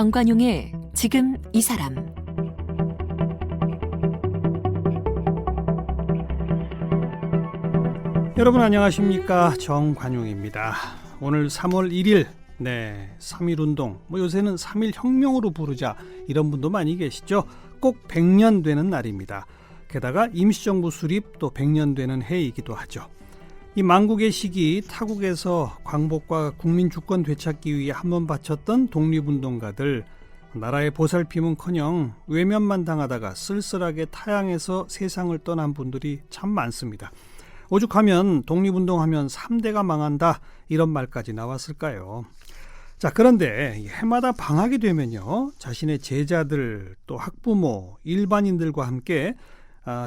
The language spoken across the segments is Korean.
정관용의 지금 이 사람. 여러분 안녕하십니까, 정관용입니다. 오늘 3월 1일 3.1운동, 요새는 3.1 혁명으로 부르자 이런 분도 많이 계시죠. 꼭 100년 되는 날입니다. 게다가 임시정부 수립 또 100년 되는 해이기도 하죠. 이 망국의 시기, 타국에서 광복과 국민 주권 되찾기 위해 한번 바쳤던 독립운동가들, 나라의 보살핌은커녕 외면만 당하다가 쓸쓸하게 타향해서 세상을 떠난 분들이 참 많습니다. 오죽하면 독립운동하면 3대가 망한다, 이런 말까지 나왔을까요? 자, 그런데 해마다 방학이 되면요, 자신의 제자들 또 학부모, 일반인들과 함께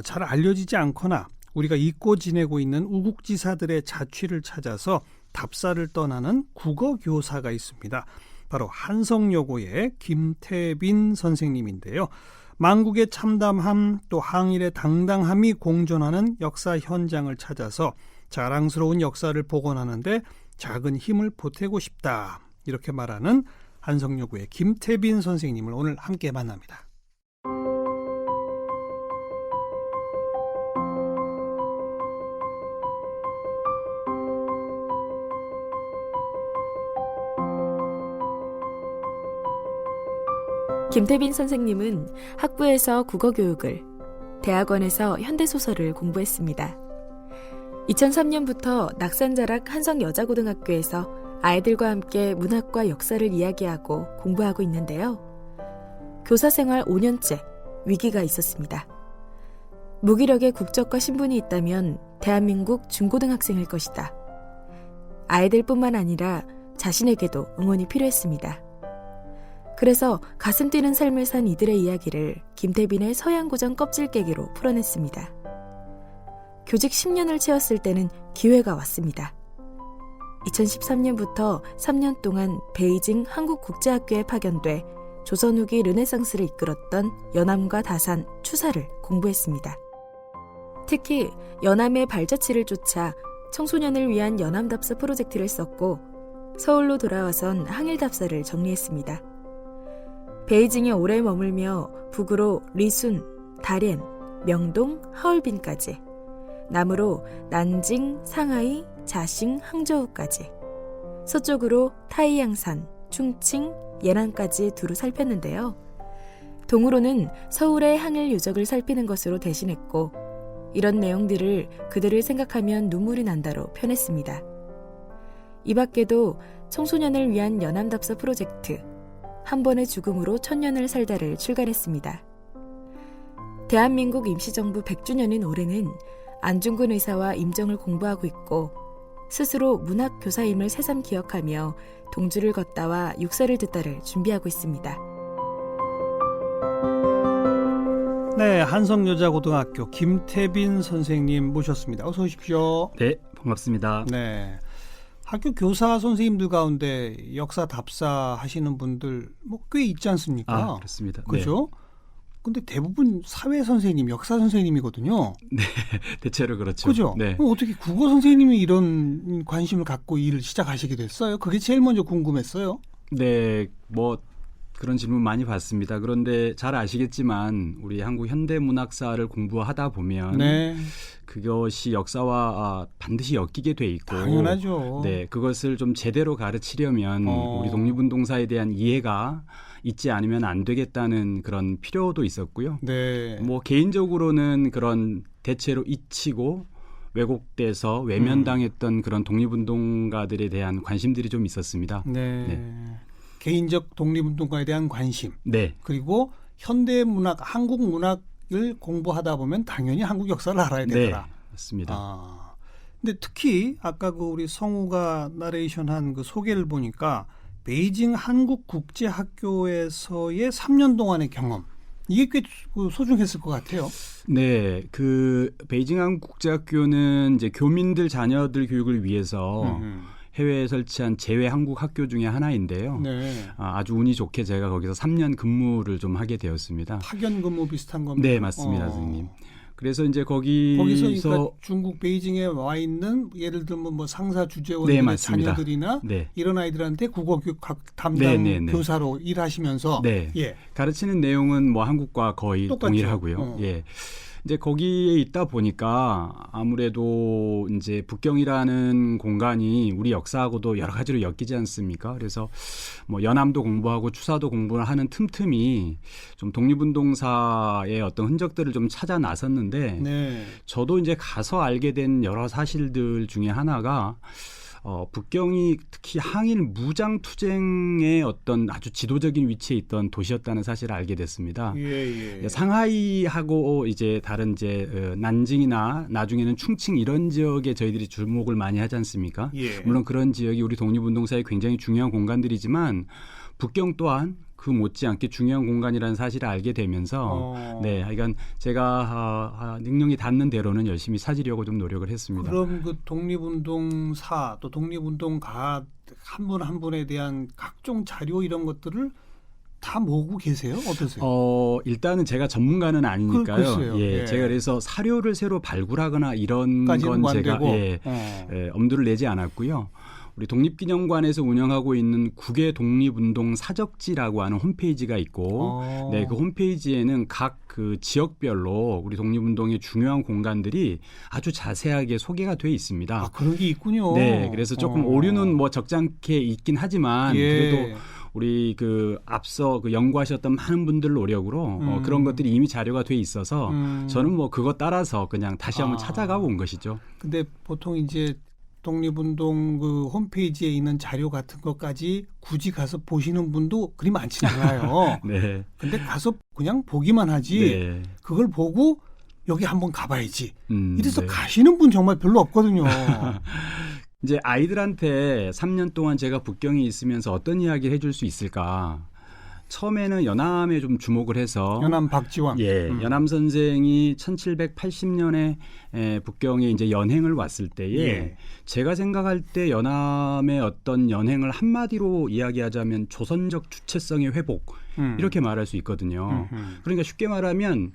잘 알려지지 않거나 우리가 잊고 지내고 있는 우국지사들의 자취를 찾아서 답사를 떠나는 국어교사가 있습니다. 바로 한성여고의 김태빈 선생님인데요. 망국의 참담함 또 항일의 당당함이 공존하는 역사 현장을 찾아서 자랑스러운 역사를 복원하는데 작은 힘을 보태고 싶다, 이렇게 말하는 한성여고의 김태빈 선생님을 오늘 함께 만납니다. 김태빈 선생님은 학부에서 국어교육을, 대학원에서 현대소설을 공부했습니다. 2003년부터 낙산자락 한성여자고등학교에서 아이들과 함께 문학과 역사를 이야기하고 공부하고 있는데요. 교사 생활 5년째 위기가 있었습니다. 무기력의 국적과 신분이 있다면 대한민국 중고등학생일 것이다. 아이들뿐만 아니라 자신에게도 응원이 필요했습니다. 그래서 가슴 뛰는 삶을 산 이들의 이야기를 김태빈의 서양고전 껍질 깨기로 풀어냈습니다. 교직 10년을 채웠을 때는 기회가 왔습니다. 2013년부터 3년 동안 베이징 한국국제학교에 파견돼 조선 후기 르네상스를 이끌었던 연암과 다산, 추사를 공부했습니다. 특히 연암의 발자취를 쫓아 청소년을 위한 연암답사 프로젝트를 썼고 서울로 돌아와선 항일답사를 정리했습니다. 베이징에 오래 머물며 북으로 리순, 다롄, 명동, 하얼빈까지, 남으로 난징, 상하이, 자싱, 항저우까지, 서쪽으로 타이양산, 충칭, 예난까지 두루 살폈는데요. 동으로는 서울의 항일 유적을 살피는 것으로 대신했고 이런 내용들을 그들을 생각하면 눈물이 난다로 표현했습니다. 이 밖에도 청소년을 위한 연암답사 프로젝트, 한 번의 죽음으로 1000년을 살다를 출간했습니다. 대한민국 임시정부 100주년인 올해는 안중근 의사와 임정을 공부하고 있고 스스로 문학교사임을 새삼 기억하며 동주를 걷다와 육사를 듣다를 준비하고 있습니다. 네, 한성여자고등학교 김태빈 선생님 모셨습니다. 어서 오십시오. 네, 반갑습니다. 네, 학교 교사 선생님들 가운데 역사 답사 하시는 분들 꽤 있지 않습니까? 그렇습니다. 그죠? 네. 근데 대부분 사회 선생님, 역사 선생님이거든요. 네, 대체로 그렇죠. 그죠? 네. 그럼 어떻게 국어 선생님이 이런 관심을 갖고 일을 시작하시게 됐어요? 그게 제일 먼저 궁금했어요. 네, 그런 질문 많이 받습니다. 그런데 잘 아시겠지만 우리 한국 현대문학사를 공부하다 보면 그것이 역사와 반드시 엮이게 돼 있고, 당연하죠. 네, 그것을 좀 제대로 가르치려면 우리 독립운동사에 대한 이해가 있지 않으면 안 되겠다는 그런 필요도 있었고요. 네. 개인적으로는 그런 대체로 잊히고 왜곡돼서 외면당했던 그런 독립운동가들에 대한 관심들이 좀 있었습니다. 네. 개인적 독립운동가에 대한 관심. 네. 그리고 현대문학, 한국문학을 공부하다 보면 당연히 한국 역사를 알아야 되더라. 네, 맞습니다. 근데 특히 아까 우리 성우가 나레이션한 그 소개를 보니까 베이징 한국국제학교에서의 3년 동안의 경험, 이게 꽤 소중했을 것 같아요. 네, 베이징 한국국제학교는 이제 교민들 자녀들 교육을 위해서 해외에 설치한 제외 한국 학교 중에 하나인데요. 네. 아주 운이 좋게 제가 거기서 3년 근무를 좀 하게 되었습니다. 파견 근무 비슷한 겁니다. 네, 맞습니다, 선생님. 그래서 이제 거기서 거기서 그러니까 중국 베이징에 와 있는 예를 들면 뭐 상사 네, 주재원들의 맞습니다. 자녀들이나 네. 이런 아이들한테 국어 교육 담당 네. 교사로 일하시면서 네. 예. 가르치는 내용은 뭐 한국과 거의 똑같죠. 동일하고요. 예. 이제 거기에 있다 보니까 아무래도 이제 북경이라는 공간이 우리 역사하고도 여러 가지로 엮이지 않습니까? 그래서 뭐 연암도 공부하고 추사도 공부를 하는 틈틈이 좀 독립운동사의 어떤 흔적들을 좀 찾아 나섰는데 네. 저도 이제 가서 알게 된 여러 사실들 중에 하나가 북경이 특히 항일 무장 투쟁의 어떤 아주 지도적인 위치에 있던 도시였다는 사실을 알게 됐습니다. 예. 상하이하고 이제 다른 이제 난징이나 나중에는 충칭 이런 지역에 저희들이 주목을 많이 하지 않습니까? 예. 물론 그런 지역이 우리 독립운동사에 굉장히 중요한 공간들이지만 북경 또한 그 못지않게 중요한 공간이라는 사실을 알게 되면서 네, 하여간 제가 능력이 닿는 대로는 열심히 찾으려고 좀 노력을 했습니다. 그럼 그 독립운동사 또 독립운동가 한 분 한 분에 대한 각종 자료 이런 것들을 다 모으고 계세요? 어떠세요? 일단은 제가 전문가는 아니니까요. 글쎄요. 예. 제가 그래서 사료를 새로 발굴하거나 이런 까지는 건 제가 되고. 엄두를 내지 않았고요. 우리 독립기념관에서 운영하고 있는 국외 독립운동 사적지라고 하는 홈페이지가 있고, 네, 그 홈페이지에는 각 그 지역별로 우리 독립운동의 중요한 공간들이 아주 자세하게 소개가 돼 있습니다. 아, 그런 게 있군요. 네, 그래서 조금 오류는 뭐 적잖게 있긴 하지만 그래도 우리 그 앞서 그 연구하셨던 많은 분들 노력으로 그런 것들이 이미 자료가 돼 있어서 저는 뭐 그거 따라서 그냥 다시 한번 찾아가고 온 것이죠. 근데 보통 이제 독립운동 그 홈페이지에 있는 자료 같은 것까지 굳이 가서 보시는 분도 그리 많지 않아요. 네. 근데 가서 그냥 보기만 하지 네. 그걸 보고 여기 한번 가봐야지. 이래서 네. 가시는 분 정말 별로 없거든요. 이제 아이들한테 3년 동안 제가 북경에 있으면서 어떤 이야기를 해줄 수 있을까? 처음에는 연암에 좀 주목을 해서 연암 박지원. 연암 선생이 1780년에 북경에 이제 연행을 왔을 때에 제가 생각할 때 연암의 어떤 연행을 한마디로 이야기하자면 조선적 주체성의 회복 이렇게 말할 수 있거든요. 그러니까 쉽게 말하면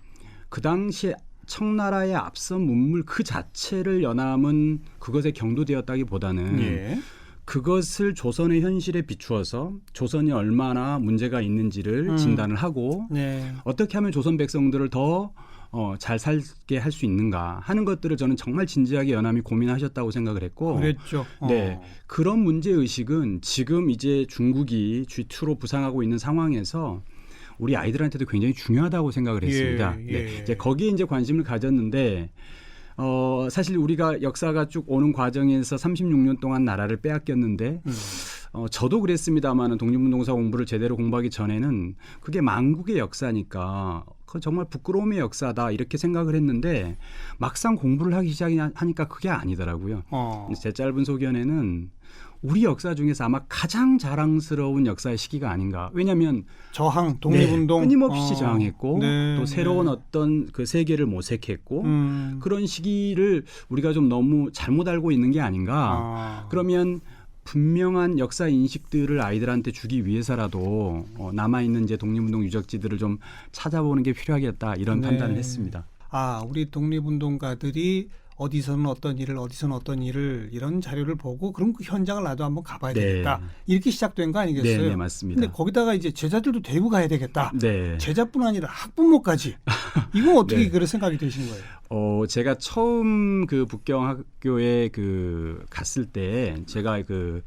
그 당시에 청나라의 앞선 문물 그 자체를 연암은 그것에 경도되었다기보다는 그것을 조선의 현실에 비추어서 조선이 얼마나 문제가 있는지를 진단을 하고 어떻게 하면 조선 백성들을 더 잘 살게 할 수 있는가 하는 것들을 저는 정말 진지하게 연암이 고민하셨다고 생각을 했고 그랬죠. 네, 그런 문제의식은 지금 이제 중국이 G2로 부상하고 있는 상황에서 우리 아이들한테도 굉장히 중요하다고 생각을 했습니다. 네, 이제 거기에 이제 관심을 가졌는데 사실 우리가 역사가 쭉 오는 과정에서 36년 동안 나라를 빼앗겼는데 저도 그랬습니다만 독립운동사 공부를 제대로 공부하기 전에는 그게 만국의 역사니까 그 정말 부끄러움의 역사다 이렇게 생각을 했는데 막상 공부를 하기 시작하니까 그게 아니더라고요. 제 짧은 소견에는 우리 역사 중에서 아마 가장 자랑스러운 역사의 시기가 아닌가. 왜냐하면 저항, 독립운동 끊임없이 저항했고 또 새로운 어떤 그 세계를 모색했고 그런 시기를 우리가 좀 너무 잘못 알고 있는 게 아닌가. 그러면 분명한 역사 인식들을 아이들한테 주기 위해서라도 남아있는 이제 독립운동 유적지들을 좀 찾아보는 게 필요하겠다 이런 판단을 했습니다. 우리 독립운동가들이 어디서는 어떤 일을 어디서는 어떤 일을 이런 자료를 보고 그럼 그 현장을 나도 한번 가봐야 되겠다. 이렇게 시작된 거 아니겠어요? 네, 맞습니다. 근데 거기다가 이제 제자들도 데리고 가야 되겠다. 네. 제자뿐 아니라 학부모까지. 이건 어떻게 그런 생각이 드신 거예요? 제가 처음 그 북경 학교에 그 갔을 때 제가 그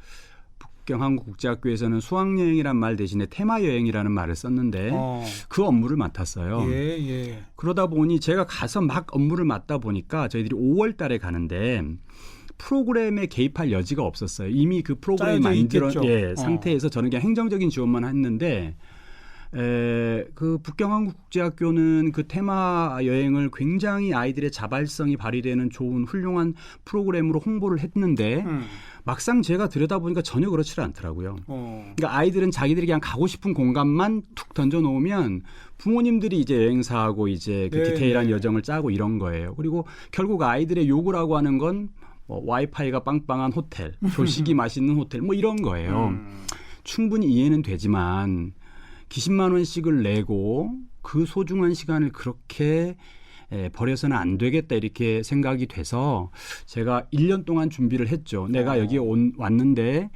북경 한국국제학교에서는 수학여행이란 말 대신에 테마여행이라는 말을 썼는데 그 업무를 맡았어요. 그러다 보니 제가 가서 막 업무를 맡다 보니까 저희들이 5월 달에 가는데 프로그램에 개입할 여지가 없었어요. 이미 그 프로그램이 만들어 상태에서 저는 그냥 행정적인 지원만 했는데 그 북경한국국제학교는 그 테마 여행을 굉장히 아이들의 자발성이 발휘되는 좋은 훌륭한 프로그램으로 홍보를 했는데 막상 제가 들여다보니까 전혀 그렇지 않더라고요. 그러니까 아이들은 자기들이 그냥 가고 싶은 공간만 툭 던져놓으면 부모님들이 이제 여행사하고 이제 그 디테일한 여정을 짜고 이런 거예요. 그리고 결국 아이들의 요구라고 하는 건 와이파이가 빵빵한 호텔, 조식이 맛있는 호텔 뭐 이런 거예요. 충분히 이해는 되지만 기십만 원씩을 내고 그 소중한 시간을 그렇게 버려서는 안 되겠다 이렇게 생각이 돼서 제가 1년 동안 준비를 했죠. 내가 여기 왔는데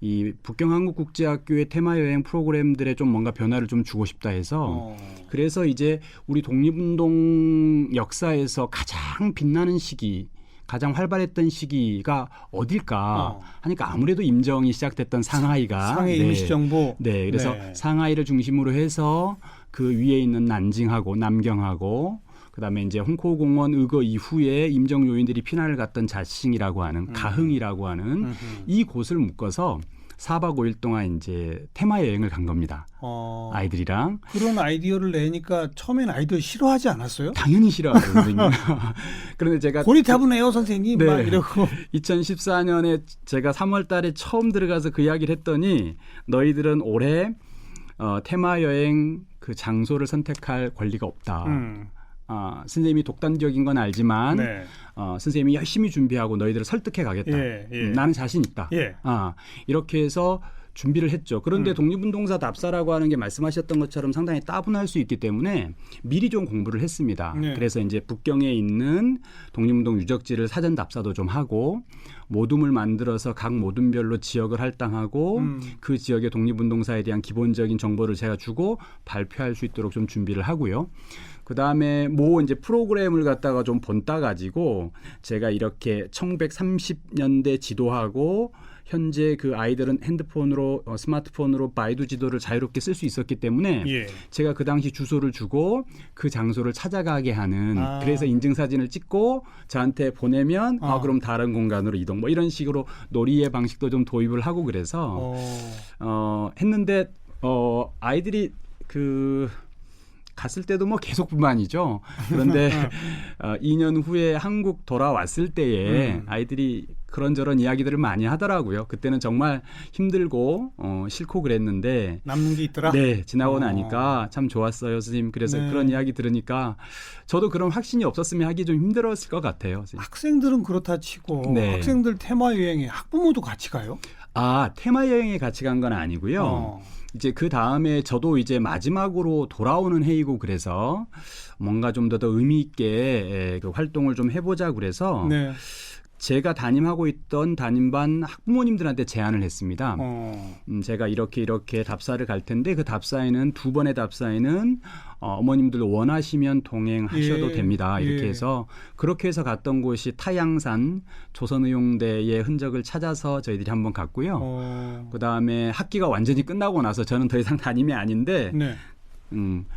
이 북경한국국제학교의 테마 여행 프로그램들에 좀 뭔가 변화를 좀 주고 싶다 해서 그래서 이제 우리 독립운동 역사에서 가장 빛나는 시기 가장 활발했던 시기가 어딜까 하니까 아무래도 임정이 시작됐던 상하이가 상해 임시정부 네, 그래서 상하이를 중심으로 해서 그 위에 있는 난징하고 남경하고 그다음에 이제 홍코공원 의거 이후에 임정 요인들이 피난을 갔던 자싱이라고 하는 가흥이라고 하는 이 곳을 묶어서 4박 5일 동안 이제 테마 여행을 간 겁니다. 아이들이랑. 그런 아이디어를 내니까 처음엔 아이들 싫어하지 않았어요? 당연히 싫어하거든요. 그런데 제가 고리타분해요 선생님. 네, 막 이러고. 2014년에 제가 3월 달에 처음 들어가서 그 이야기를 했더니 너희들은 올해 테마 여행 그 장소를 선택할 권리가 없다. 선생님이 독단적인 건 알지만 선생님이 열심히 준비하고 너희들을 설득해 가겠다. 나는 자신 있다. 이렇게 해서 준비를 했죠. 그런데 독립운동사 답사라고 하는 게 말씀하셨던 것처럼 상당히 따분할 수 있기 때문에 미리 좀 공부를 했습니다. 그래서 이제 북경에 있는 독립운동 유적지를 사전 답사도 좀 하고 모둠을 만들어서 각 모둠별로 지역을 할당하고 그 지역의 독립운동사에 대한 기본적인 정보를 제가 주고 발표할 수 있도록 좀 준비를 하고요. 그다음에 이제 프로그램을 갖다가 좀 본따 가지고 제가 이렇게 1930년대 지도하고 현재 그 아이들은 핸드폰으로 스마트폰으로 바이두 지도를 자유롭게 쓸 수 있었기 때문에 제가 그 당시 주소를 주고 그 장소를 찾아가게 하는 그래서 인증사진을 찍고 저한테 보내면 그럼 다른 공간으로 이동 뭐 이런 식으로 놀이의 방식도 좀 도입을 하고 그래서 했는데 아이들이 갔을 때도 뭐 계속 불만이죠. 그런데 2년 후에 한국 돌아왔을 때에 아이들이 그런저런 이야기들을 많이 하더라고요. 그때는 정말 힘들고 싫고 그랬는데 남는 게 있더라. 네, 지나고 나니까 참 좋았어요, 선생님. 그래서 그런 이야기 들으니까 저도 그런 확신이 없었으면 하기 좀 힘들었을 것 같아요. 선생님. 학생들은 그렇다 치고 학생들 테마 여행에 학부모도 같이 가요? 테마 여행에 같이 간 건 아니고요. 이제 그 다음에 저도 이제 마지막으로 돌아오는 해이고 그래서 뭔가 좀 더 의미 있게 그 활동을 좀 해보자 그래서 제가 담임하고 있던 담임반 학부모님들한테 제안을 했습니다. 제가 이렇게 답사를 갈 텐데 그 답사에는 2번의 답사에는 어머님들 원하시면 동행하셔도 됩니다. 이렇게 해서 그렇게 해서 갔던 곳이 타양산 조선의용대의 흔적을 찾아서 저희들이 한번 갔고요. 그다음에 학기가 완전히 끝나고 나서 저는 더 이상 담임이 아닌데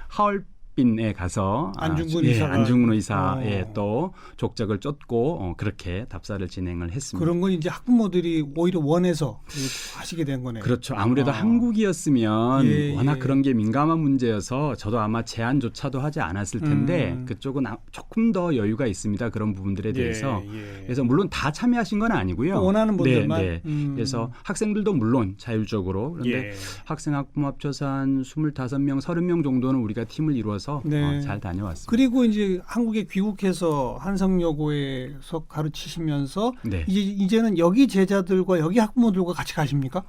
하얼빈에 가서 안중근 의사의 또 족적을 쫓고 그렇게 답사를 진행을 했습니다. 그런 건 이제 학부모들이 오히려 원해서 하시게 된 거네요. 그렇죠. 아무래도 한국이었으면 워낙 그런 게 민감한 문제여서 저도 아마 제안조차도 하지 않았을 텐데 그쪽은 조금 더 여유가 있습니다. 그런 부분들에 대해서. 그래서 물론 다 참여하신 건 아니고요. 원하는 분들만. 그래서 학생들도 물론 자율적으로. 그런데 학생 학부모 합쳐서 한 25명, 30명 정도는 우리가 팀을 이루어서 잘 다녀왔습니다. 그리고 이제 한국에 귀국해서 한성여고에서 가르치시면서 이제는 여기 제자들과 여기 학부모들과 같이 가십니까?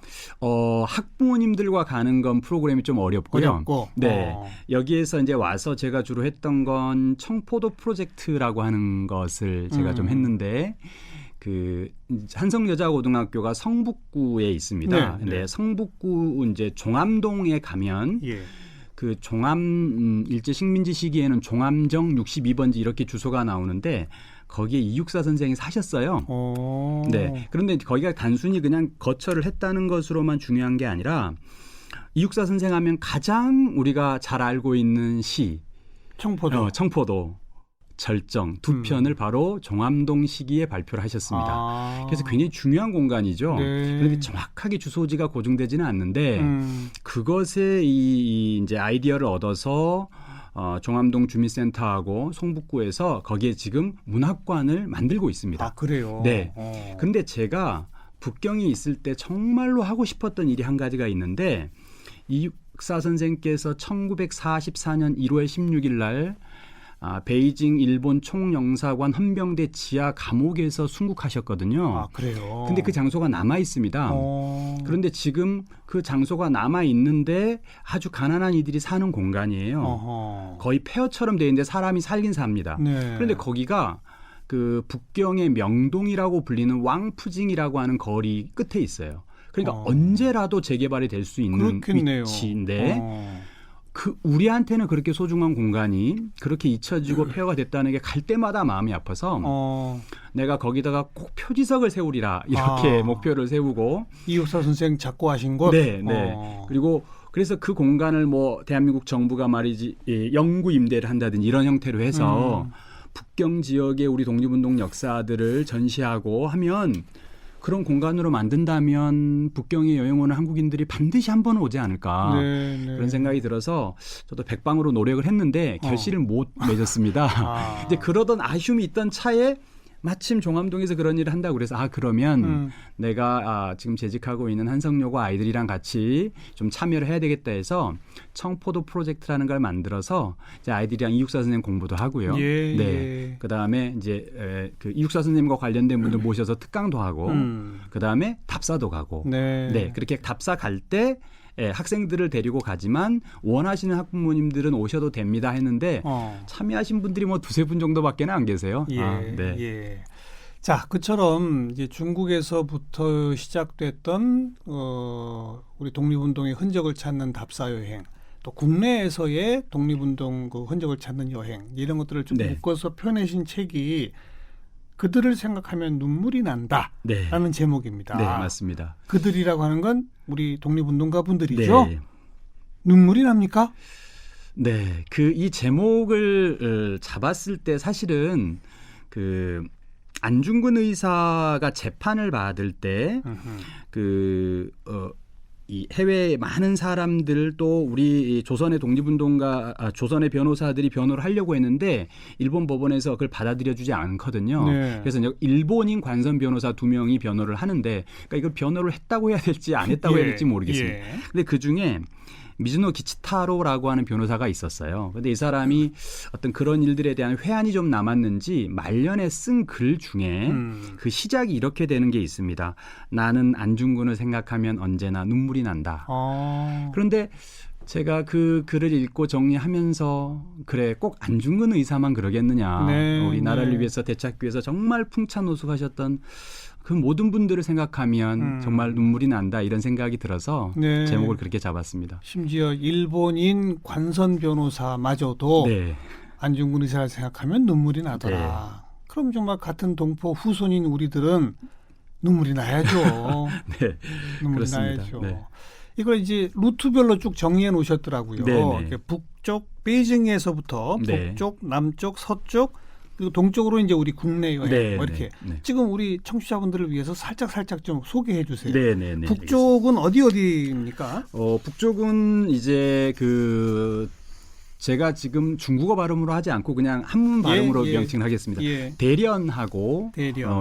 학부모님들과 가는 건 프로그램이 좀 어렵고요. 여기에서 이제 와서 제가 주로 했던 건 청포도 프로젝트라고 하는 것을 제가 좀 했는데 그 한성여자고등학교가 성북구에 있습니다. 근데 성북구 이제 종암동에 가면 그 종암 일제 식민지 시기에는 종암정 62번지 이렇게 주소가 나오는데 거기에 이육사 선생이 사셨어요. 그런데 거기가 단순히 그냥 거처를 했다는 것으로만 중요한 게 아니라 이육사 선생 하면 가장 우리가 잘 알고 있는 시 청포도 절정 두 편을 바로 종암동 시기에 발표를 하셨습니다. 그래서 굉장히 중요한 공간이죠. 그런데 정확하게 주소지가 고증되지는 않는데 그것에 이제 아이디어를 얻어서 종암동 주민센터하고 송북구에서 거기에 지금 문학관을 만들고 있습니다. 그래요? 그런데 제가 북경에 있을 때 정말로 하고 싶었던 일이 한 가지가 있는데 이육사 선생께서 1944년 1월 16일 날 베이징 일본 총영사관 헌병대 지하 감옥에서 순국하셨거든요. 아, 그래요. 근데 그 장소가 남아 있습니다. 그런데 지금 그 장소가 남아 있는데 아주 가난한 이들이 사는 공간이에요. 거의 폐허처럼 돼 있는데 사람이 살긴 삽니다. 네. 그런데 거기가 그 북경의 명동이라고 불리는 왕푸징이라고 하는 거리 끝에 있어요. 그러니까 언제라도 재개발이 될 수 있는 그렇겠네요. 위치인데 그 우리한테는 그렇게 소중한 공간이 그렇게 잊혀지고 폐허가 됐다는 게 갈 때마다 마음이 아파서 내가 거기다가 꼭 표지석을 세우리라 이렇게 목표를 세우고 이육사 선생 작고 하신 곳. 네. 그리고 그래서 그 공간을 뭐 대한민국 정부가 말이지 영구 임대를 한다든지 이런 형태로 해서 북경 지역의 우리 독립운동 역사들을 전시하고 하면 그런 공간으로 만든다면 북경에 여행 오는 한국인들이 반드시 한 번은 오지 않을까 그런 생각이 들어서 저도 백방으로 노력을 했는데 결실을 못 맺었습니다. 이제 그러던 아쉬움이 있던 차에 마침 종암동에서 그런 일을 한다고 그래서 그러면 내가 지금 재직하고 있는 한성여고 아이들이랑 같이 좀 참여를 해야 되겠다 해서 청포도 프로젝트라는 걸 만들어서 이제 아이들이랑 이육사 선생님 공부도 하고요. 네. 그다음에 이제 그 이육사 선생님과 관련된 분들 모셔서 특강도 하고 그다음에 답사도 가고 네. 그렇게 답사 갈 때 학생들을 데리고 가지만 원하시는 학부모님들은 오셔도 됩니다 했는데 참여하신 분들이 뭐 두세 분 정도밖에 안 계세요. 예. 자, 그처럼 이제 중국에서부터 시작됐던 우리 독립운동의 흔적을 찾는 답사 여행, 또 국내에서의 독립운동 그 흔적을 찾는 여행 이런 것들을 좀 묶어서 펴내신 책이 그들을 생각하면 눈물이 난다라는 제목입니다. 네, 맞습니다. 그들이라고 하는 건 우리 독립운동가 분들이죠. 눈물이 납니까? 네, 그 이 제목을 잡았을 때 사실은 그 안중근 의사가 재판을 받을 때 이 해외에 많은 사람들 또 우리 조선의 독립운동가 조선의 변호사들이 변호를 하려고 했는데 일본 법원에서 그걸 받아들여주지 않거든요. 그래서 일본인 관선 변호사 2명이 변호를 하는데 그러니까 이걸 변호를 했다고 해야 될지 안 했다고 해야 될지 모르겠습니다. 근데 그중에 미즈노 기치타로라고 하는 변호사가 있었어요. 근데 이 사람이 어떤 그런 일들에 대한 회한이 좀 남았는지 말년에 쓴 글 중에 그 시작이 이렇게 되는 게 있습니다. 나는 안중근을 생각하면 언제나 눈물이 난다. 그런데 제가 그 글을 읽고 정리하면서 그래 꼭 안중근 의사만 그러겠느냐. 우리나라를 위해서 되찾기 위해서 정말 풍찬호숙하셨던 그 모든 분들을 생각하면 정말 눈물이 난다 이런 생각이 들어서 제목을 그렇게 잡았습니다. 심지어 일본인 관선 변호사마저도 안중근 의사를 생각하면 눈물이 나더라. 그럼 정말 같은 동포 후손인 우리들은 눈물이 나야죠. 눈물이 그렇습니다. 나야죠. 이걸 이제 루트별로 쭉 정리해 놓으셨더라고요. 북쪽 베이징에서부터 북쪽, 남쪽, 서쪽 그리고 동쪽으로 이제 우리 국내 여행 뭐 이렇게 지금 우리 청취자분들을 위해서 살짝 좀 소개해 주세요. 북쪽은 어디입니까? 북쪽은 이제 그 제가 지금 중국어 발음으로 하지 않고 그냥 한문 발음으로 명칭을 하겠습니다. 대련하고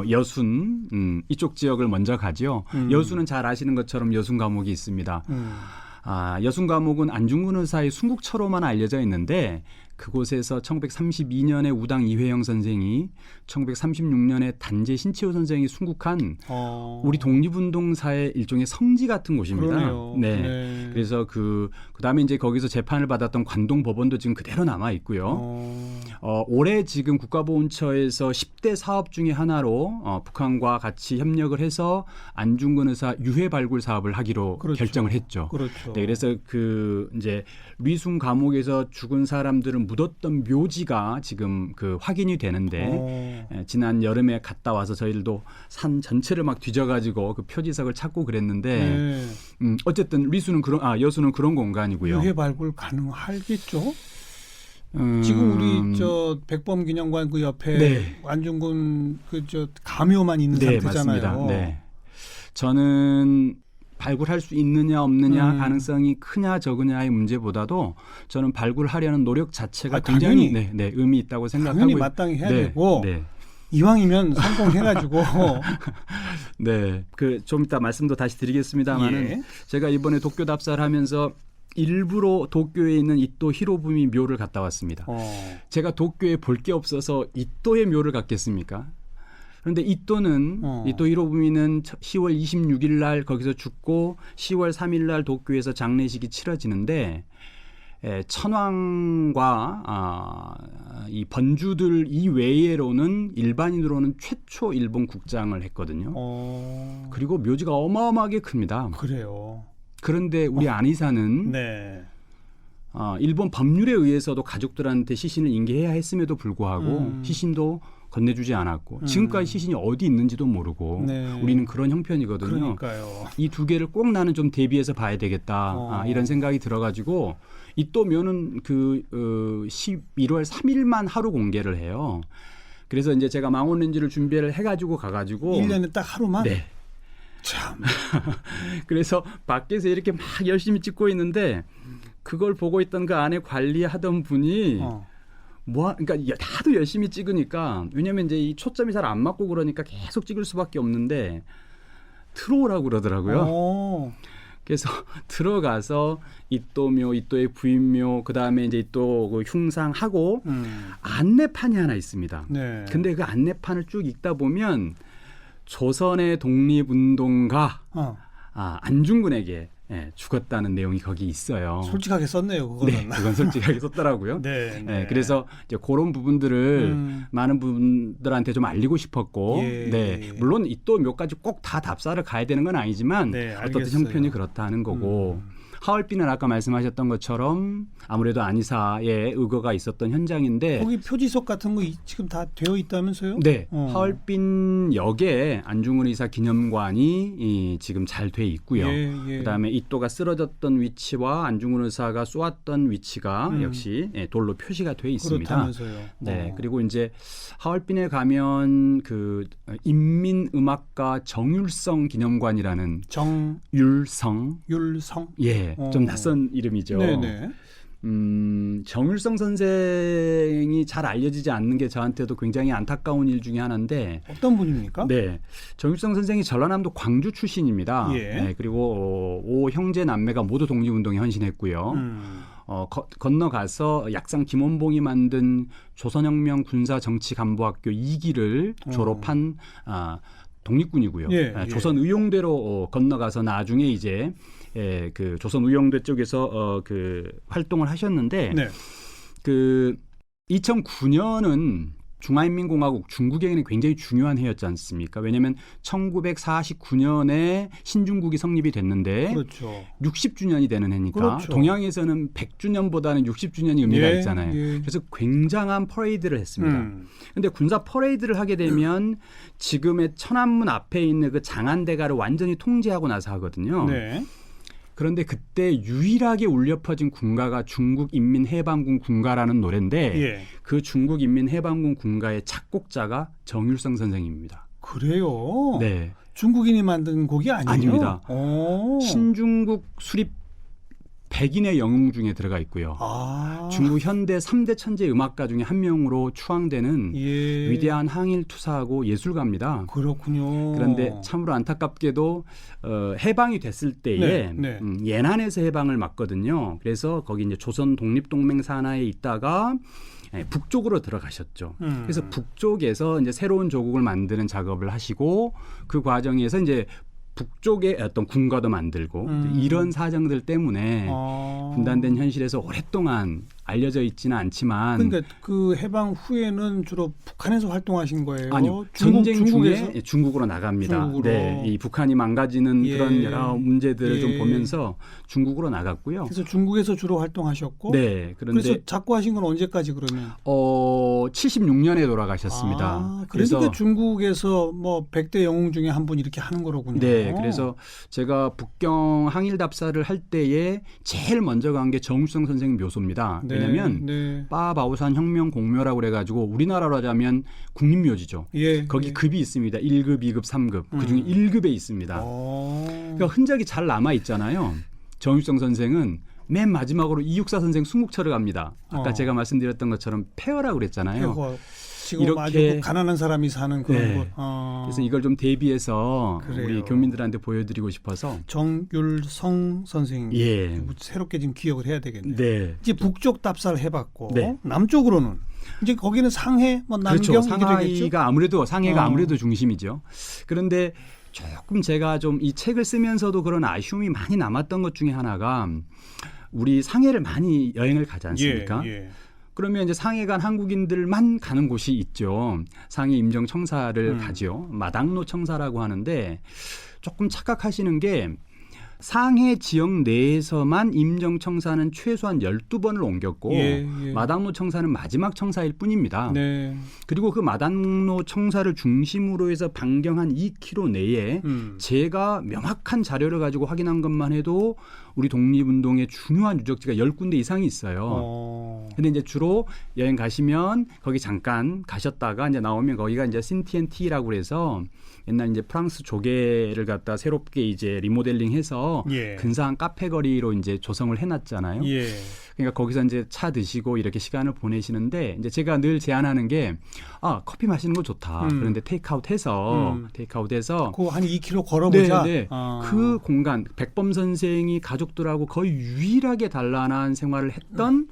여순 이쪽 지역을 먼저 가죠. 여순은 잘 아시는 것처럼 여순 감옥이 있습니다. 여순 감옥은 안중근 의사의 순국처로만 알려져 있는데 그곳에서 1932년에 우당 이회영 선생이 1936년에 단재 신치호 선생이 순국한 우리 독립운동사의 일종의 성지 같은 곳입니다. 그래서 그다음에 이제 거기서 재판을 받았던 관동 법원도 지금 그대로 남아 있고요. 올해 지금 국가보훈처에서 10대 사업 중에 하나로 북한과 같이 협력을 해서 안중근 의사 유해 발굴 사업을 하기로 결정을 했죠. 그래서 그 이제 리순 감옥에서 죽은 사람들은 묻었던 묘지가 지금 그 확인이 되는데 지난 여름에 갔다 와서 저희들도 산 전체를 막 뒤져가지고 그 표지석을 찾고 그랬는데 어쨌든 리수는 여수는 그런 공간이고요. 유해 발굴 가능하겠죠? 지금 우리 저 백범기념관 그 옆에 안중근 그 저 가묘만 있는 상태잖아요. 맞습니다. 저는 발굴할 수 있느냐 없느냐 가능성이 크냐 적으냐의 문제보다도 저는 발굴하려는 노력 자체가 굉장히 의미 있다고 생각하고요. 당연히 마땅히 해야 되고 이왕이면 성공해가지고 그 좀 이따 말씀도 다시 드리겠습니다만은 제가 이번에 도쿄 답사를 하면서 일부러 도쿄에 있는 이토 히로부미 묘를 갔다 왔습니다. 제가 도쿄에 볼 게 없어서 이토의 묘를 갔겠습니까? 그런데 이토 히로부미는 10월 26일 날 거기서 죽고 10월 3일 날 도쿄에서 장례식이 치러지는데 천황과 이 번주들 이외로는 일반인으로는 최초 일본 국장을 했거든요. 그리고 묘지가 어마어마하게 큽니다. 그래요. 그런데 우리 안이사는 네. 일본 법률에 의해서도 가족들한테 시신을 인계해야 했음에도 불구하고 시신도 건네주지 않았고 지금까지 시신이 어디 있는지도 모르고 네. 우리는 그런 형편이거든요. 그러니까요. 이 두 개를 꼭 나는 좀 대비해서 봐야 되겠다 이런 생각이 들어가지고 이또 묘는 그 11월 3일만 하루 공개를 해요. 그래서 이제 제가 망원렌즈를 준비를 해가지고 가가지고 1년에 딱 하루만? 네. 참. 그래서 밖에서 이렇게 막 열심히 찍고 있는데 그걸 보고 있던 그 안에 관리하던 분이 그러니까 하도 열심히 찍으니까 왜냐면 이제 이 초점이 잘 안 맞고 그러니까 계속 찍을 수밖에 없는데 들어오라고 그러더라고요. 그래서 들어가서 이또묘, 이또의 부인묘, 그 다음에 이제 또 그 흉상하고 안내판이 하나 있습니다. 네. 근데 그 안내판을 쭉 읽다 보면 조선의 독립운동가 안중근에게 죽었다는 내용이 거기 있어요. 솔직하게 썼네요, 그거는. 네, 그건 솔직하게 썼더라고요. 네, 네, 그래서 이제 그런 부분들을 많은 분들한테 좀 알리고 싶었고, 네, 물론 이 또 몇 가지 꼭 다 답사를 가야 되는 건 아니지만 네, 어떤 형편이 그렇다 하는 거고. 하얼빈은 아까 말씀하셨던 것처럼 아무래도 안이사의 의거가 있었던 현장인데 거기 표지석 같은 거 지금 다 되어 있다면서요? 네, 하얼빈 역에 안중근 의사 기념관이 지금 잘 돼 있고요. 그다음에 이또가 쓰러졌던 위치와 안중근 의사가 쏘았던 위치가 역시 돌로 표시가 돼 있습니다. 그렇다면서요. 네, 그리고 이제 하얼빈에 가면 그 인민음악가 정율성 기념관이라는 율성, 예. 좀 낯선 이름이죠. 네네. 정율성 선생이 잘 알려지지 않는 게 저한테도 굉장히 안타까운 일 중에 하나인데 어떤 분입니까? 네, 정율성 선생이 전라남도 광주 출신입니다. 예. 네, 그리고 5형제 남매가 모두 독립운동에 헌신했고요. 건너가서 약상 김원봉이 만든 조선혁명 군사정치간부학교 2기를 졸업한 독립군이고요. 조선의용대로 건너가서 나중에 이제 그 조선의용대 쪽에서 그 활동을 하셨는데 그 2009년은 중화인민공화국 중국에게는 굉장히 중요한 해였지 않습니까? 왜냐하면 1949년에 신중국이 성립이 됐는데 60주년이 되는 해니까 동양에서는 100주년보다는 60주년이 의미가 있잖아요. 그래서 굉장한 퍼레이드를 했습니다. 그런데 군사 퍼레이드를 하게 되면 지금의 천안문 앞에 있는 그 장안대가를 완전히 통제하고 나서 하거든요. 그런데 그때 유일하게 울려 퍼진 군가가 중국인민해방군 군가라는 노래인데 그 중국인민해방군 군가의 작곡자가 정율성 선생님입니다. 그래요? 네. 중국인이 만든 곡이 아니에요? 아닙니다. 신중국 수립 백인의 영웅 중에 들어가 있고요. 중국 현대 3대 천재 음악가 중에 한 명으로 추앙되는 위대한 항일 투사하고 예술가입니다. 그렇군요. 그런데 참으로 안타깝게도 해방이 됐을 때에 예난에서 해방을 맞거든요. 그래서 거기 이제 조선 독립동맹 산하에 있다가 북쪽으로 들어가셨죠. 그래서 북쪽에서 이제 새로운 조국을 만드는 작업을 하시고 그 과정에서 이제 북쪽에 어떤 군가도 만들고 이런 사정들 때문에 분단된 현실에서 오랫동안 알려져 있지는 않지만 그러니까 그 해방 후에는 주로 북한에서 활동하신 거예요? 아니요. 전쟁 중에 중국으로 나갑니다. 네, 이 북한이 망가지는 그런 여러 문제들을 좀 보면서 중국으로 나갔고요. 그래서 중국에서 주로 활동하셨고 네, 그런데 그래서 작고하신 건 언제까지 그러면? 76년에 돌아가셨습니다. 그래서 중국에서 뭐 100대 영웅 중에 한 분 이렇게 하는 거로군요. 네, 그래서 제가 북경 항일 답사를 할 때에 제일 먼저 간 게 정율성 선생 묘소입니다. 왜냐하면 빠바오산 혁명 공묘라고 그래가지고 우리나라로 하자면 국립묘지죠. 거기 급이 있습니다. 1급, 2급, 3급. 그중에 1급에 있습니다. 그러니까 흔적이 잘 남아 있잖아요. 정율성 선생은 맨 마지막으로 이육사 선생 순국처를 갑니다. 아까 제가 말씀드렸던 것처럼 폐허라고 그랬잖아요. 지금 이렇게 아주 가난한 사람이 사는 그런 네. 곳. 그래서 이걸 좀 대비해서 그래요. 우리 교민들한테 보여드리고 싶어서 정율성 선생님 예. 새롭게 지금 기억을 해야 되겠네요. 네. 이제 북쪽 답사를 해봤고 네. 남쪽으로는 이제 거기는 상해, 뭐 남경 그렇죠. 이게 되겠죠. 상해가 아무래도 중심이죠. 그런데 조금 제가 좀 이 책을 쓰면서도 그런 아쉬움이 많이 남았던 것 중에 하나가 우리 상해를 많이 여행을 가지 않습니까? 예. 그러면 이제 상해 간 한국인들만 가는 곳이 있죠. 상해 임정 청사를 가죠. 마당로 청사라고 하는데 조금 착각하시는 게 상해 지역 내에서만 임정 청사는 최소한 12번을 옮겼고 예. 마당로 청사는 마지막 청사일 뿐입니다. 네. 그리고 그 마당로 청사를 중심으로 해서 반경 한 2km 내에 제가 명확한 자료를 가지고 확인한 것만 해도 우리 독립운동의 중요한 유적지가 10군데 이상이 있어요. 근데 이제 주로 여행 가시면 거기 잠깐 가셨다가 이제 나오면 거기가 이제 신티엔티라고 그래서 옛날 이제 프랑스 조개를 갖다 새롭게 이제 리모델링해서 예. 근사한 카페 거리로 이제 조성을 해놨잖아요. 예. 그러니까 거기서 이제 차 드시고 이렇게 시간을 보내시는데 이제 제가 늘 제안하는 게 커피 마시는 거 좋다. 그런데 테이크아웃해서 그 한 2km 걸어보자. 네. 그 공간 백범 선생이 가족들하고 거의 유일하게 단란한 생활을 했던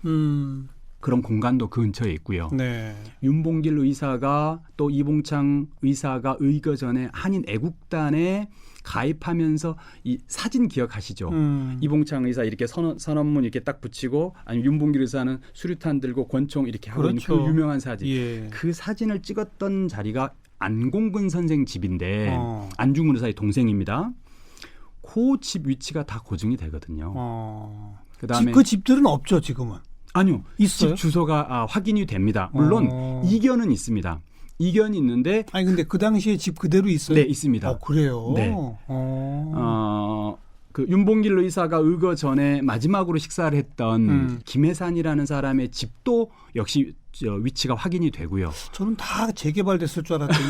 그런 공간도 그 근처에 있고요. 네. 윤봉길 의사가 또 이봉창 의사가 의거 전에 한인 애국단에 가입하면서 이 사진 기억하시죠? 이봉창 의사 이렇게 선언문 이렇게 딱 붙이고 아니면 윤봉길 의사는 수류탄 들고 권총 이렇게 하고 그렇죠. 있는 그 유명한 사진. 예. 그 사진을 찍었던 자리가 안공근 선생 집인데 안중근 의사의 동생입니다. 그 집 위치가 다 고증이 되거든요. 그다음에 그 집들은 없죠 지금은. 아니요. 있어요? 집 주소가 확인이 됩니다. 물론 이견은 있습니다. 이견이 있는데 아니 근데 그 당시에 집 그대로 있어요? 네, 있습니다. 그래요? 네. 그 윤봉길 의사가 의거 전에 마지막으로 식사를 했던 김해산이라는 사람의 집도 역시 위치가 확인이 되고요. 저는 다 재개발됐을 줄 알았더니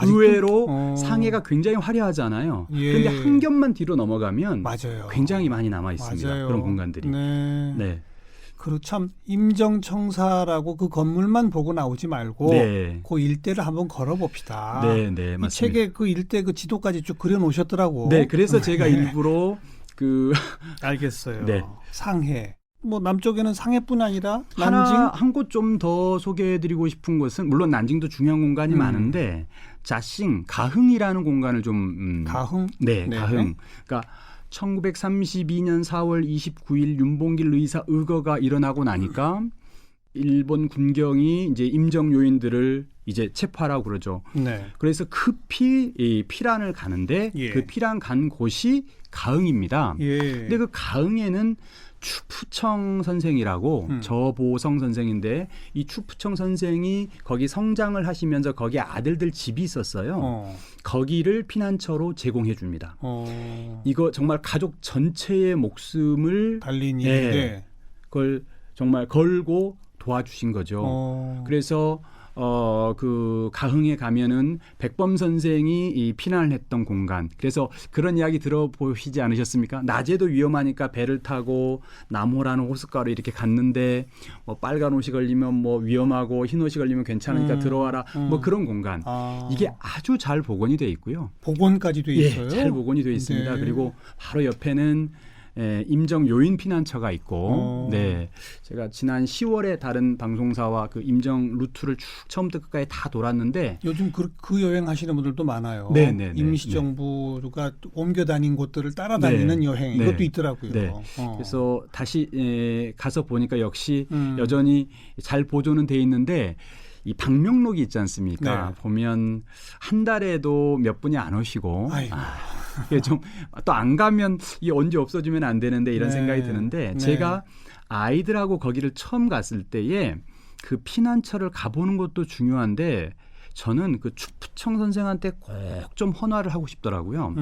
의외로 상해가 굉장히 화려하잖아요. 예. 그런데 한 겹만 뒤로 넘어가면 맞아요. 굉장히 많이 남아 있습니다. 맞아요. 그런 공간들이. 네. 네. 참 임정청사라고 그 건물만 보고 나오지 말고 네. 그 일대를 한번 걸어봅시다. 네, 이 맞습니다. 책에 그 일대 그 지도까지 쭉 그려놓으셨더라고. 네, 그래서 제가 일부러 알겠어요. 네. 상해. 뭐 남쪽에는 상해뿐 아니라 난징. 한 곳 좀 더 소개해드리고 싶은 곳은 물론 난징도 중요한 공간이 많은데 자싱 가흥이라는 공간을 좀 가흥. 네, 가흥. 그러니까 1932년 4월 29일 윤봉길 의사 의거가 일어나고 나니까 일본 군경이 이제 임정 요인들을 이제 체포하라고 그러죠. 네. 그래서 급히 피란을 가는데 예. 그 피란 간 곳이 가흥입니다. 예. 근데 그 가흥에는 추푸청 선생이라고 저보성 선생인데 이 추푸청 선생이 거기 성장을 하시면서 거기 아들들 집이 있었어요. 거기를 피난처로 제공해 줍니다. 이거 정말 가족 전체의 목숨을 달린 일인데 그걸 정말 걸고 도와주신 거죠. 그래서 그 가흥에 가면은 백범 선생이 이 피난을 했던 공간. 그래서 그런 이야기 들어보시지 않으셨습니까? 낮에도 위험하니까 배를 타고 남호라는 호숫가로 이렇게 갔는데 뭐 빨간 옷이 걸리면 뭐 위험하고 흰 옷이 걸리면 괜찮으니까 들어와라. 뭐 그런 공간. 이게 아주 잘 복원이 돼 있고요. 복원까지 돼 있어요. 잘 복원이 돼 있습니다. 네. 그리고 바로 옆에는 임정 요인 피난처가 있고, 네, 제가 지난 10월에 다른 방송사와 그 임정 루트를 쭉 처음부터 끝까지 다 돌았는데 요즘 그 여행 하시는 분들도 많아요. 네. 임시정부가 옮겨 다닌 곳들을 따라다니는 여행 이것도 있더라고요. 네. 그래서 다시 가서 보니까 역시 여전히 잘 보존은 돼 있는데. 이 방명록이 있지 않습니까? 네. 보면 한 달에도 몇 분이 안 오시고 이게 좀 또 안 가면 이게 언제 없어지면 안 되는데 이런 생각이 드는데 제가 아이들하고 거기를 처음 갔을 때에 그 피난처를 가보는 것도 중요한데 저는 그 추푸청 선생한테 꼭 좀 헌화를 하고 싶더라고요.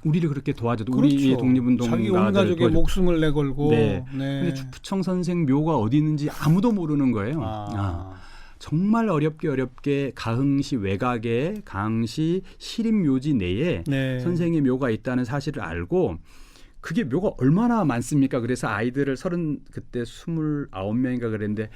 우리를 그렇게 도와줘도 그렇죠. 우리 독립운동가들 자기 온 가족의 목숨을 내걸고. 네. 근데 추푸청 선생 묘가 어디 있는지 아무도 모르는 거예요. 정말 어렵게 가흥시 외곽에 가흥시 시립묘지 내에 선생의 묘가 있다는 사실을 알고 그게 묘가 얼마나 많습니까? 그래서 아이들을 그때 29명인가 그랬는데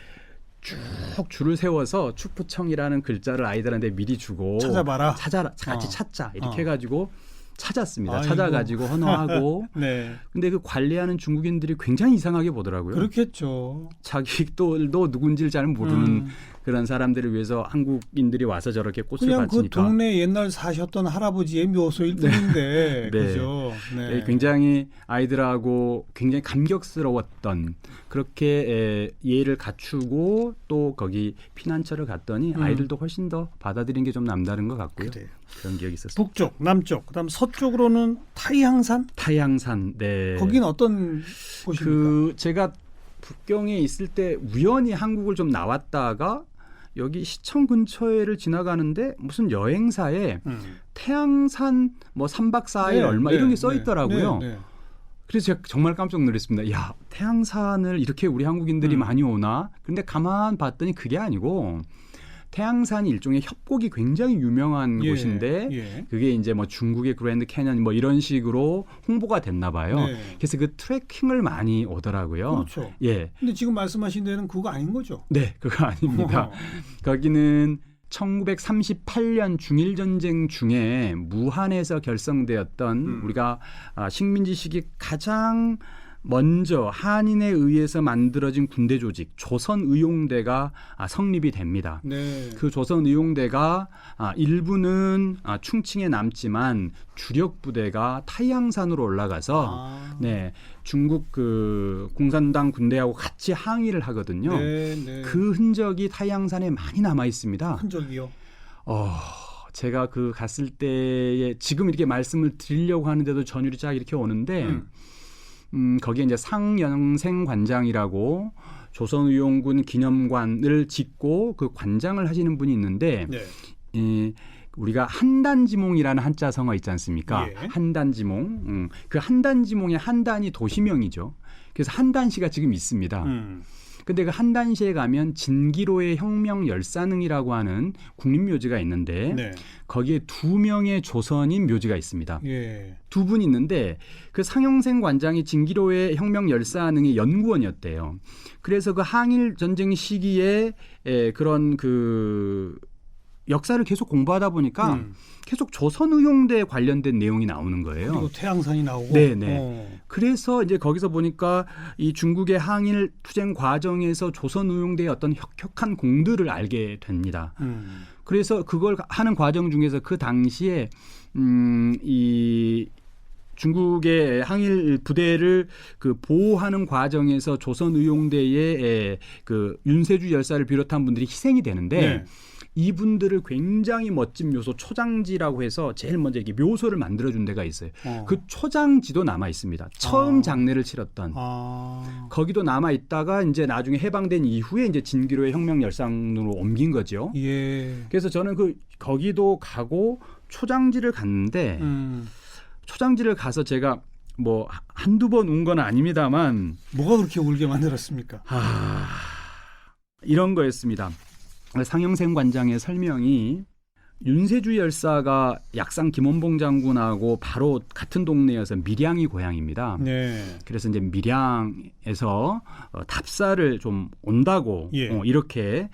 쭉 줄을 세워서 추푸청이라는 글자를 아이들한테 미리 주고 찾아봐라. 같이 찾자 이렇게 해가지고 찾았습니다. 아이고. 찾아가지고 헌화하고. 네. 근데 그 관리하는 중국인들이 굉장히 이상하게 보더라고요. 그렇겠죠. 자기도 누군지를 잘 모르는 그런 사람들을 위해서 한국인들이 와서 저렇게 꽃을 그냥 그 바치니까 동네 옛날 사셨던 할아버지의 묘소일 뿐인데, 네. 그죠? 네. 굉장히 아이들하고 굉장히 감격스러웠던 그렇게 예를 갖추고 또 거기 피난처를 갔더니 아이들도 훨씬 더 받아들인 게 좀 남다른 것 같고요. 그래요. 그런 기억이 있었어요. 북쪽, 남쪽, 그다음 서쪽으로는 타이항산. 타이항산, 네. 거긴 어떤 곳입니까? 제가 북경에 있을 때 우연히 한국을 좀 나왔다가 여기 시청 근처에를 지나가는데 무슨 여행사에 태양산 뭐 3박 4일 얼마 이런 게 써 있더라고요. 네. 그래서 제가 정말 깜짝 놀랐습니다. 야, 태양산을 이렇게 우리 한국인들이 많이 오나? 근데 가만 봤더니 그게 아니고 태양산이 일종의 협곡이 굉장히 유명한 곳인데 그게 이제 뭐 중국의 그랜드 캐년 뭐 이런 식으로 홍보가 됐나 봐요. 네. 그래서 그 트레킹을 많이 오더라고요. 그렇죠. 예. 근데 지금 말씀하신 데는 그거 아닌 거죠? 네, 그거 아닙니다. 거기는 1938년 중일전쟁 중에 무한에서 결성되었던 우리가 식민지 시기 가장 먼저 한인에 의해서 만들어진 군대 조직 조선의용대가 성립이 됩니다. 네. 그 조선의용대가 일부는 충칭에 남지만 주력 부대가 타이항산으로 올라가서 네, 중국 그 공산당 군대하고 같이 항의를 하거든요. 네. 그 흔적이 타이항산에 많이 남아 있습니다. 흔적이요? 제가 그 갔을 때에 지금 이렇게 말씀을 드리려고 하는데도 전율이 쫙 이렇게 오는데 거기에 이제 상영생 관장이라고 조선의용군 기념관을 짓고 그 관장을 하시는 분이 있는데 우리가 한단지몽이라는 한자성어 있지 않습니까? 예. 한단지몽. 그 한단지몽의 한단이 도시명이죠. 그래서 한단시가 지금 있습니다. 근데 그 한단시에 가면 진기로의 혁명 열사능이라고 하는 국립묘지가 있는데 거기에 2명의 조선인 묘지가 있습니다. 예. 2분 있는데 그 상영생 관장이 진기로의 혁명 열사능의 연구원이었대요. 그래서 그 항일 전쟁 시기에 그런 그 역사를 계속 공부하다 보니까 계속 조선의용대 관련된 내용이 나오는 거예요. 그리고 태양산이 나오고. 네네. 그래서 이제 거기서 보니까 이 중국의 항일 투쟁 과정에서 조선의용대의 어떤 혁혁한 공들을 알게 됩니다. 그래서 그걸 하는 과정 중에서 그 당시에 이 중국의 항일 부대를 그 보호하는 과정에서 조선의용대의 그 윤세주 열사를 비롯한 분들이 희생이 되는데 이분들을 굉장히 멋진 묘소 초장지라고 해서 제일 먼저 이렇게 묘소를 만들어준 데가 있어요. 그 초장지도 남아 있습니다. 처음 장례를 치렀던 거기도 남아 있다가 이제 나중에 해방된 이후에 이제 진기로의 혁명 열상으로 옮긴 거죠. 예. 그래서 저는 거기도 가고 초장지를 갔는데 초장지를 가서 제가 뭐 한두 번 운 건 아닙니다만 뭐가 그렇게 울게 만들었습니까? 이런 거였습니다. 상영생 관장의 설명이 윤세주 열사가 약상 김원봉 장군하고 바로 같은 동네여서 밀양이 고향입니다. 네. 그래서 이제 밀양에서 답사를 좀 온다고 이렇게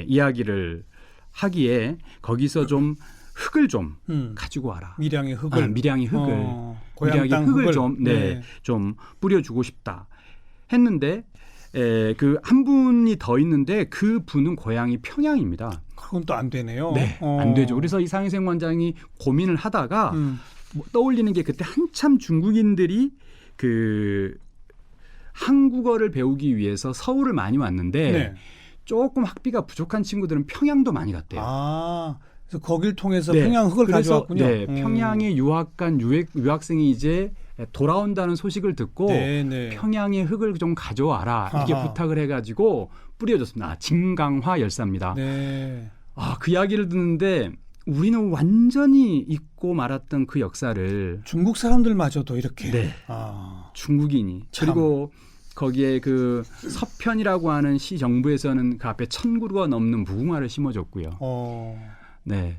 이야기를 하기에 거기서 좀 흙을 좀 가지고 와라. 밀양의 흙을. 밀양의 흙을. 고향 땅 흙을 좀 뿌려주고 싶다 했는데 그 한 분이 더 있는데 그 분은 고향이 평양입니다. 그건 또 안 되네요. 네, 안 되죠. 그래서 이 상희생 관장이 고민을 하다가 뭐 떠올리는 게 그때 한참 중국인들이 그 한국어를 배우기 위해서 서울을 많이 왔는데 조금 학비가 부족한 친구들은 평양도 많이 갔대요. 그래서 거길 통해서 평양 흙을 가져왔군요. 네, 평양에 유학 간 유학생이 이제 돌아온다는 소식을 듣고 평양의 흙을 좀 가져와라 이렇게 부탁을 해가지고 뿌려줬습니다. 진강화 열사입니다. 그 이야기를 듣는데 우리는 완전히 잊고 말았던 그 역사를 중국 사람들마저도 이렇게 중국인이 그리고 거기에 그 서편이라고 하는 시 정부에서는 그 앞에 1,000그루가 넘는 무궁화를 심어줬고요. 네.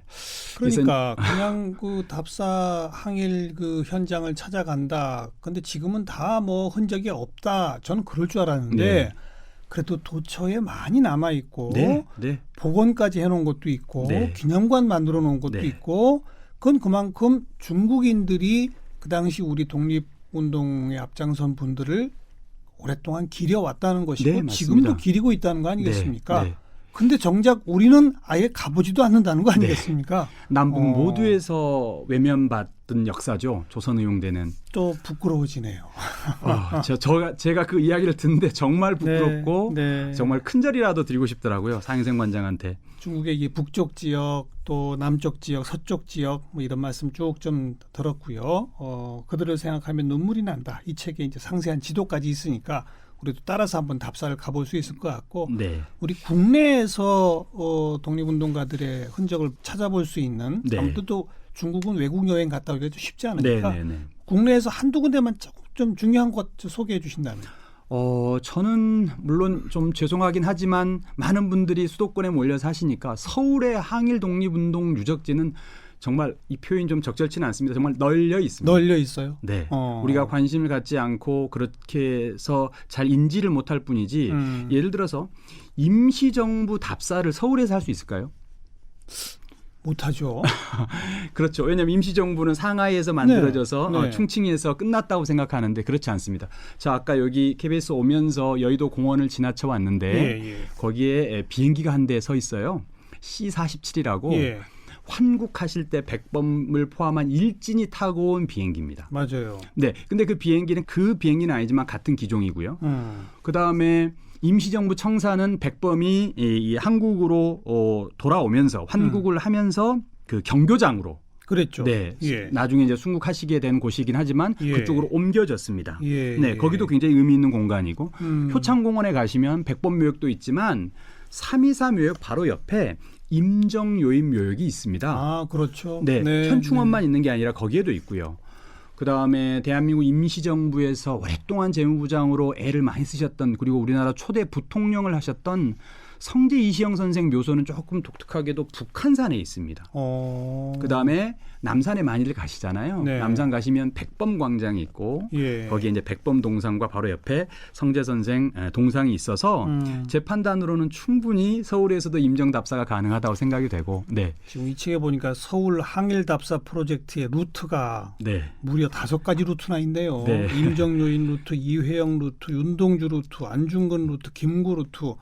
그러니까 그냥 그 답사 항일 그 현장을 찾아간다. 근데 지금은 다 뭐 흔적이 없다. 저는 그럴 줄 알았는데 그래도 도처에 많이 남아 있고 네, 네. 복원까지 해놓은 것도 있고 네. 기념관 만들어 놓은 것도 네. 있고 그건 그만큼 중국인들이 그 당시 우리 독립운동에 앞장선 분들을 오랫동안 기려왔다는 것이고 네, 맞습니다. 지금도 기리고 있다는 거 아니겠습니까? 네, 네. 근데 정작 우리는 아예 가보지도 않는다는 거 아니겠습니까? 남북 모두에서 외면받던 역사죠. 조선의용대는. 또 부끄러워지네요. 제가 그 이야기를 듣는데 정말 부끄럽고 네, 네. 정말 큰 절이라도 드리고 싶더라고요. 상인생 관장한테. 중국의 이 북쪽 지역 또 남쪽 지역 서쪽 지역 뭐 이런 말씀 쭉 좀 들었고요. 그들을 생각하면 눈물이 난다. 이 책에 이제 상세한 지도까지 있으니까 우리도 따라서 한번 답사를 가볼 수 있을 것 같고 네. 우리 국내에서 독립운동가들의 흔적을 찾아볼 수 있는 네. 아무튼 또 중국은 외국 여행 갔다 오기가 쉽지 않으니까 네, 네, 네. 국내에서 한두 군데만 좀 중요한 것 소개해 주신다면. 저는 물론 좀 죄송하긴 하지만 많은 분들이 수도권에 몰려 사시니까 서울의 항일 독립운동 유적지는 정말 이 표현이 좀 적절치는 않습니다. 정말 널려 있습니다. 널려 있어요. 네. 우리가 관심을 갖지 않고 그렇게 해서 잘 인지를 못할 뿐이지 예를 들어서 임시정부 답사를 서울에서 할 수 있을까요? 못하죠. 그렇죠. 왜냐하면 임시정부는 상하이에서 만들어져서 네. 충칭에서 끝났다고 생각하는데 그렇지 않습니다. 저 아까 여기 KBS 오면서 여의도 공원을 지나쳐 왔는데 예. 거기에 비행기가 한 대 서 있어요. C-47이라고 예. 환국하실 때 백범을 포함한 일진이 타고 온 비행기입니다. 맞아요. 네. 근데 그 비행기는 아니지만 같은 기종이고요. 그다음에 임시정부 청사는 백범이 이 한국으로 돌아오면서 환국을 하면서 그 경교장으로 그랬죠. 네. 예. 나중에 이제 순국하시게 된 곳이긴 하지만 예. 그쪽으로 옮겨졌습니다. 예. 네. 거기도 굉장히 의미 있는 공간이고 효창공원에 가시면 백범묘역도 있지만 324 묘역 바로 옆에 임정요인 묘역이 있습니다. 아, 그렇죠. 네. 현충원만 있는 게 아니라 거기에도 있고요. 그다음에 대한민국 임시정부에서 오랫동안 재무부장으로 애를 많이 쓰셨던 그리고 우리나라 초대 부통령을 하셨던 성제 이시영 선생 묘소는 조금 독특하게도 북한산에 있습니다. 그다음에 남산에 많이들 가시잖아요. 네. 남산 가시면 백범 광장이 있고 예. 거기에 이제 백범 동상과 바로 옆에 성제 선생 동상이 있어서 제 판단으로는 충분히 서울에서도 임정답사가 가능하다고 생각이 되고 네. 지금 이 책에 보니까 서울 항일답사 프로젝트의 루트가 네. 무려 5가지 루트나 있네요. 네. 임정요인 루트, 이회영 루트, 윤동주 루트, 안중근 루트, 김구 루트.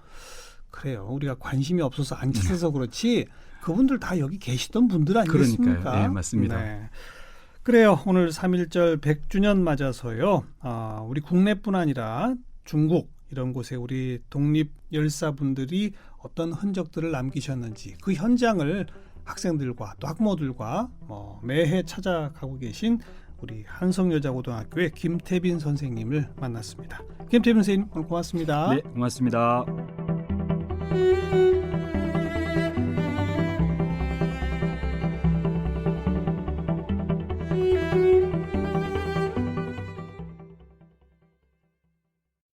그래요. 우리가 관심이 없어서 안 찾아서 그렇지 그분들 다 여기 계시던 분들 아니겠습니까? 그러니까요. 네, 맞습니다. 네. 그래요. 오늘 3.1절 100주년 맞아서요. 우리 국내뿐 아니라 중국 이런 곳에 우리 독립 열사분들이 어떤 흔적들을 남기셨는지 그 현장을 학생들과 또 학모들과 매해 찾아가고 계신 우리 한성여자고등학교의 김태빈 선생님을 만났습니다. 김태빈 선생님 오늘 고맙습니다. 네, 고맙습니다.